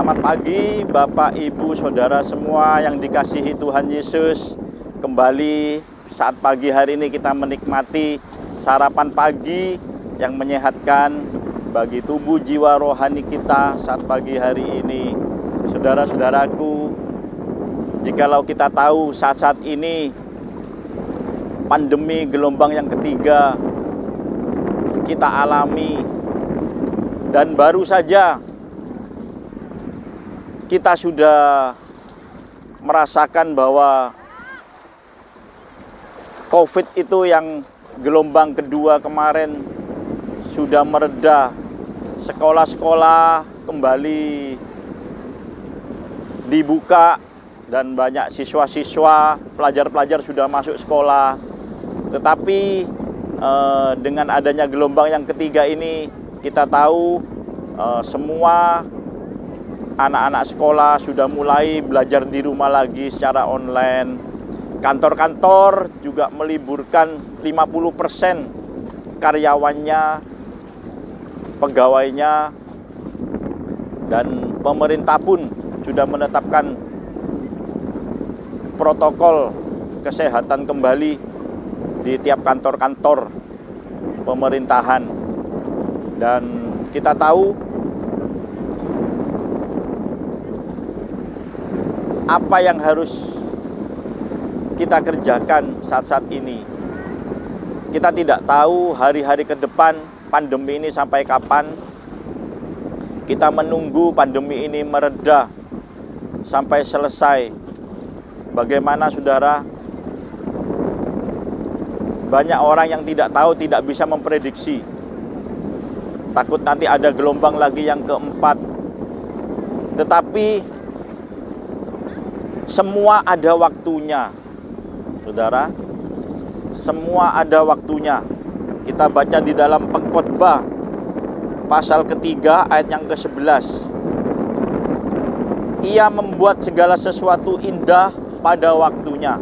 Selamat pagi Bapak, Ibu, Saudara semua yang dikasihi Tuhan Yesus. Kembali saat pagi hari ini kita menikmati sarapan pagi yang menyehatkan bagi tubuh, jiwa, rohani kita saat pagi hari ini. Saudara-saudaraku, jikalau kita tahu saat-saat ini pandemi gelombang yang ketiga kita alami, dan baru saja kita sudah merasakan bahwa COVID itu yang gelombang kedua kemarin sudah mereda. Sekolah-sekolah kembali dibuka dan banyak siswa-siswa, pelajar-pelajar sudah masuk sekolah. Tetapi dengan adanya gelombang yang ketiga ini, kita tahu semua anak-anak sekolah sudah mulai belajar di rumah lagi secara online. Kantor-kantor juga meliburkan 50% karyawannya, pegawainya, dan pemerintah pun sudah menetapkan protokol kesehatan kembali di tiap kantor-kantor pemerintahan. Dan kita tahu apa yang harus kita kerjakan saat-saat ini. Kita tidak tahu hari-hari ke depan pandemi ini sampai kapan. Kita menunggu pandemi ini mereda sampai selesai. Bagaimana saudara? Banyak orang yang tidak tahu, tidak bisa memprediksi. Takut nanti ada gelombang lagi yang keempat. Tetapi semua ada waktunya, saudara. Semua ada waktunya. Kita baca di dalam Pengkhotbah pasal ketiga ayat yang ke-11. Ia membuat segala sesuatu indah pada waktunya.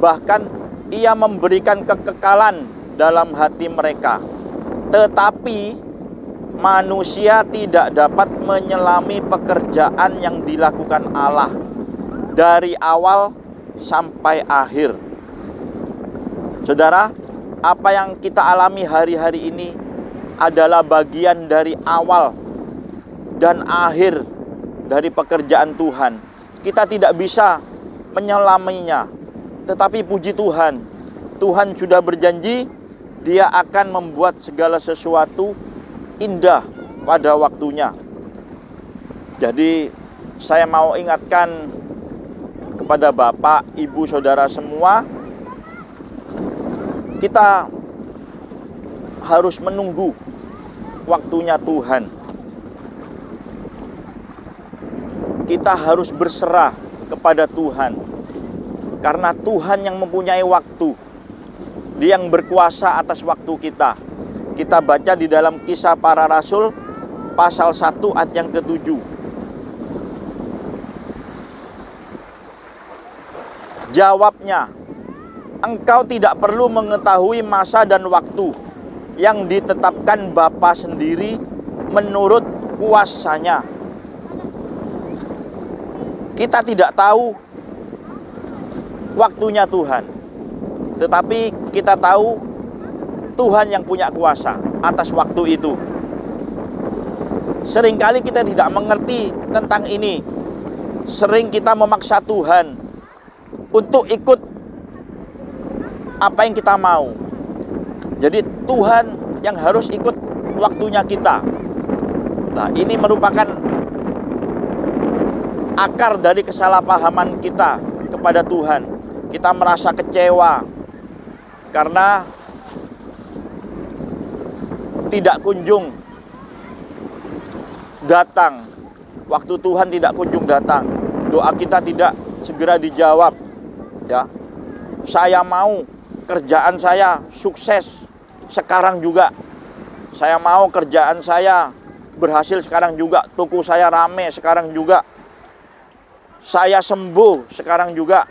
Bahkan ia memberikan kekekalan dalam hati mereka. Tetapi manusia tidak dapat menyelami pekerjaan yang dilakukan Allah dari awal sampai akhir. Saudara, apa yang kita alami hari-hari ini adalah bagian dari awal dan akhir dari pekerjaan Tuhan. Kita tidak bisa menyelaminya, tetapi puji Tuhan, Tuhan sudah berjanji Dia akan membuat segala sesuatu indah pada waktunya. Jadi saya mau ingatkan kepada Bapak, Ibu, Saudara semua, kita harus menunggu waktunya Tuhan. Kita harus berserah kepada Tuhan, karena Tuhan yang mempunyai waktu. Dia yang berkuasa atas waktu kita. Kita baca di dalam Kisah Para Rasul pasal 1 ayat yang ke-7. Jawabnya, engkau tidak perlu mengetahui masa dan waktu yang ditetapkan Bapa sendiri menurut kuasanya. Kita tidak tahu waktunya Tuhan, tetapi kita tahu Tuhan yang punya kuasa atas waktu itu. Seringkali kita tidak mengerti tentang ini. Sering kita memaksa Tuhan untuk ikut apa yang kita mau. Jadi Tuhan yang harus ikut waktunya kita. Nah, ini merupakan akar dari kesalahpahaman kita kepada Tuhan. Kita merasa kecewa karena tidak kunjung datang. Waktu Tuhan tidak kunjung datang. Doa kita tidak segera dijawab. Ya, saya mau kerjaan saya sukses sekarang juga. Saya mau kerjaan saya berhasil sekarang juga. Toko saya rame sekarang juga. Saya sembuh sekarang juga.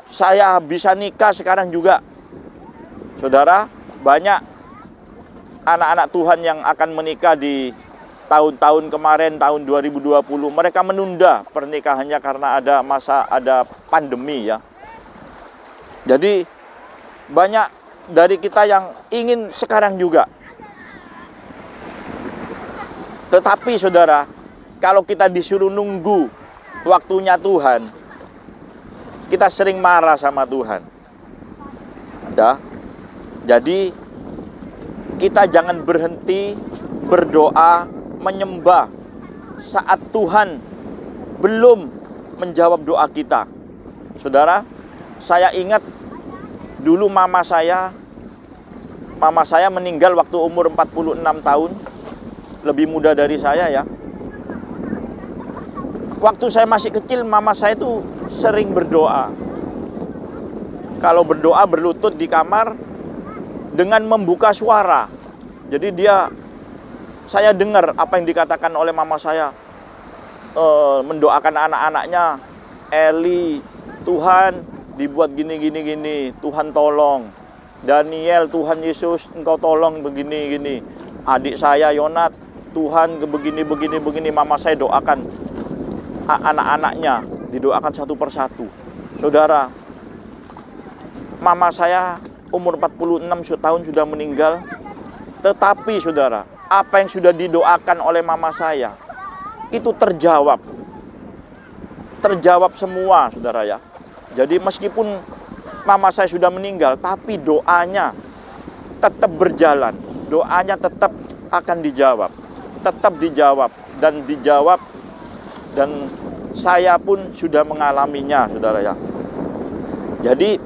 Saya bisa nikah sekarang juga. Saudara, banyak anak-anak Tuhan yang akan menikah di tahun-tahun kemarin, tahun 2020, mereka menunda pernikahannya karena ada pandemi ya. Jadi banyak dari kita yang ingin sekarang juga. Tetapi saudara, kalau kita disuruh nunggu waktunya Tuhan, kita sering marah sama Tuhan. Ya. Jadi kita jangan berhenti berdoa, menyembah saat Tuhan belum menjawab doa kita. Saudara, saya ingat dulu mama saya meninggal waktu umur 46 tahun. Lebih muda dari saya ya. Waktu saya masih kecil, mama saya itu sering berdoa. Kalau berdoa berlutut di kamar dengan membuka suara. Jadi saya dengar apa yang dikatakan oleh mama saya. Mendoakan anak-anaknya, Eli, Tuhan dibuat gini. Tuhan tolong. Daniel, Tuhan Yesus, engkau tolong begini. Adik saya, Yonat, Tuhan begini. Mama saya doakan anak-anaknya, didoakan satu persatu. Saudara, mama saya umur 46 tahun sudah meninggal. Tetapi saudara, apa yang sudah didoakan oleh mama saya itu terjawab semua, saudara ya. Jadi meskipun mama saya sudah meninggal, tapi doanya tetap berjalan. Doanya tetap akan dijawab. Tetap dijawab. Dan saya pun sudah mengalaminya, saudara ya. Jadi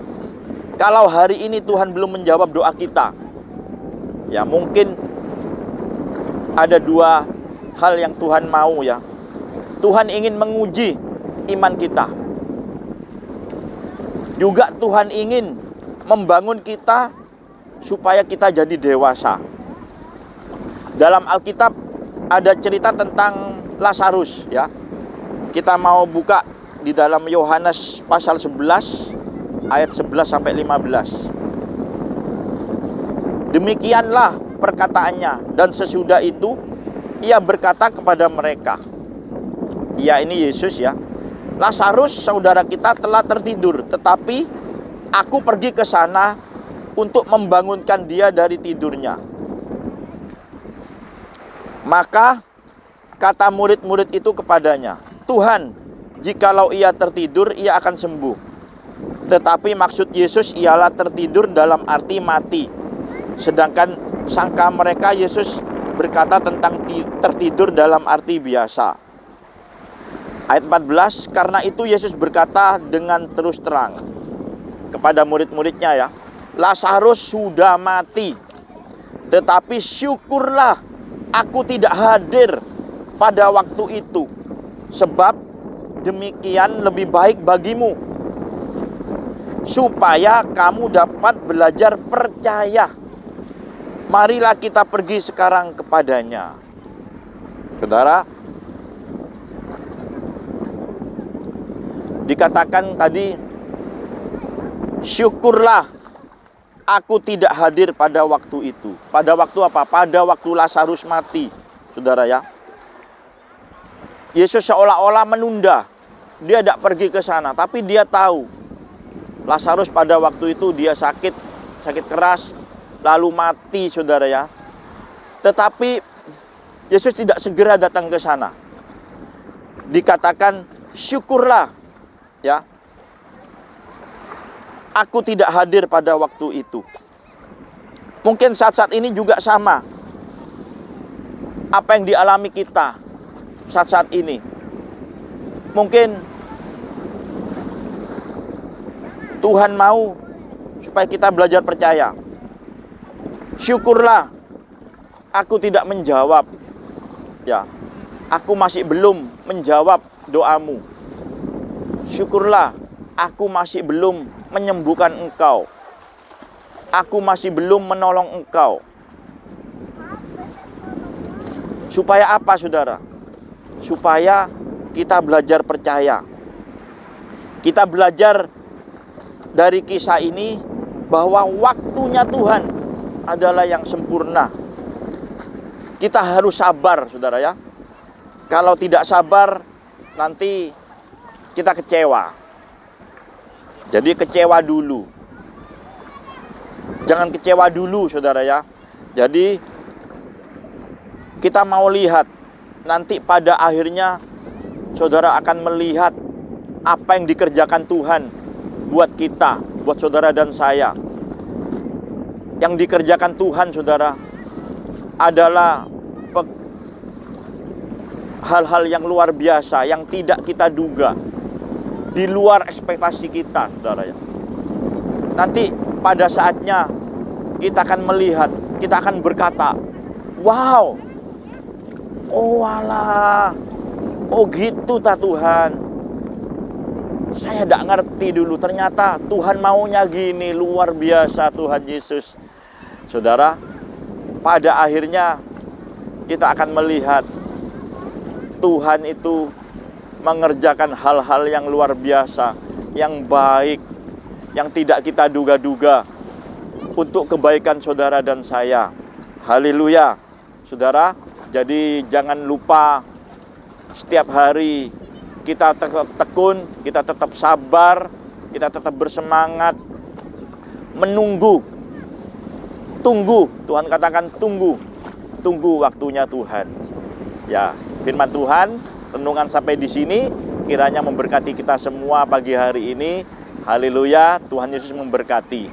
kalau hari ini Tuhan belum menjawab doa kita, ya mungkin ada dua hal yang Tuhan mau ya. Tuhan ingin menguji iman kita. Juga Tuhan ingin membangun kita supaya kita jadi dewasa. Dalam Alkitab ada cerita tentang Lazarus ya. Kita mau buka di dalam Yohanes pasal 11 ayat 11 sampai 15. Demikianlah perkataannya, dan sesudah itu ia berkata kepada mereka. Ia ini Yesus ya. Lazarus saudara kita telah tertidur, tetapi aku pergi ke sana untuk membangunkan dia dari tidurnya. Maka kata murid-murid itu kepadanya, Tuhan, jikalau ia tertidur, ia akan sembuh. Tetapi maksud Yesus ialah tertidur dalam arti mati. Sedangkan sangka mereka Yesus berkata tentang tertidur dalam arti biasa. Ayat 14, karena itu Yesus berkata dengan terus terang kepada murid-muridnya ya, Lazarus sudah mati. Tetapi syukurlah aku tidak hadir pada waktu itu, sebab demikian lebih baik bagimu, supaya kamu dapat belajar percaya. Marilah kita pergi sekarang kepadanya. Saudara, dikatakan tadi, syukurlah aku tidak hadir pada waktu itu. Pada waktu apa? Pada waktu Lazarus mati, saudara ya. Yesus seolah-olah menunda. Dia tidak pergi ke sana, tapi dia tahu Lazarus pada waktu itu dia sakit keras, lalu mati, saudara ya. Tetapi Yesus tidak segera datang ke sana. Dikatakan syukurlah ya, aku tidak hadir pada waktu itu. Mungkin saat-saat ini juga sama. Apa yang dialami kita saat-saat ini, mungkin Tuhan mau supaya kita belajar percaya. Syukurlah aku tidak menjawab ya, aku masih belum menjawab doamu. Syukurlah aku masih belum menyembuhkan engkau, aku masih belum menolong engkau. Supaya apa, saudara? Supaya kita belajar percaya. Kita belajar dari kisah ini bahwa waktunya Tuhan adalah yang sempurna. Kita harus sabar, saudara ya. Kalau tidak sabar, nanti kita kecewa. Jadi kecewa dulu. Jangan kecewa dulu, saudara ya. Jadi kita mau lihat, nanti pada akhirnya saudara akan melihat apa yang dikerjakan Tuhan buat kita, buat saudara dan saya. Yang dikerjakan Tuhan, saudara, adalah hal-hal yang luar biasa, yang tidak kita duga, di luar ekspektasi kita, saudara ya. Nanti pada saatnya kita akan melihat, kita akan berkata, wow, oh alah, oh gitu ta Tuhan. Saya tidak ngerti dulu, ternyata Tuhan maunya gini, luar biasa Tuhan Yesus. Saudara, pada akhirnya kita akan melihat Tuhan itu mengerjakan hal-hal yang luar biasa, yang baik, yang tidak kita duga-duga untuk kebaikan saudara dan saya. Haleluya, saudara. Jadi jangan lupa setiap hari kita tetap tekun, kita tetap sabar, kita tetap bersemangat, menunggu. Tunggu, Tuhan katakan tunggu. Tunggu waktunya Tuhan. Ya, firman Tuhan, renungan sampai di sini, kiranya memberkati kita semua pagi hari ini. Haleluya, Tuhan Yesus memberkati.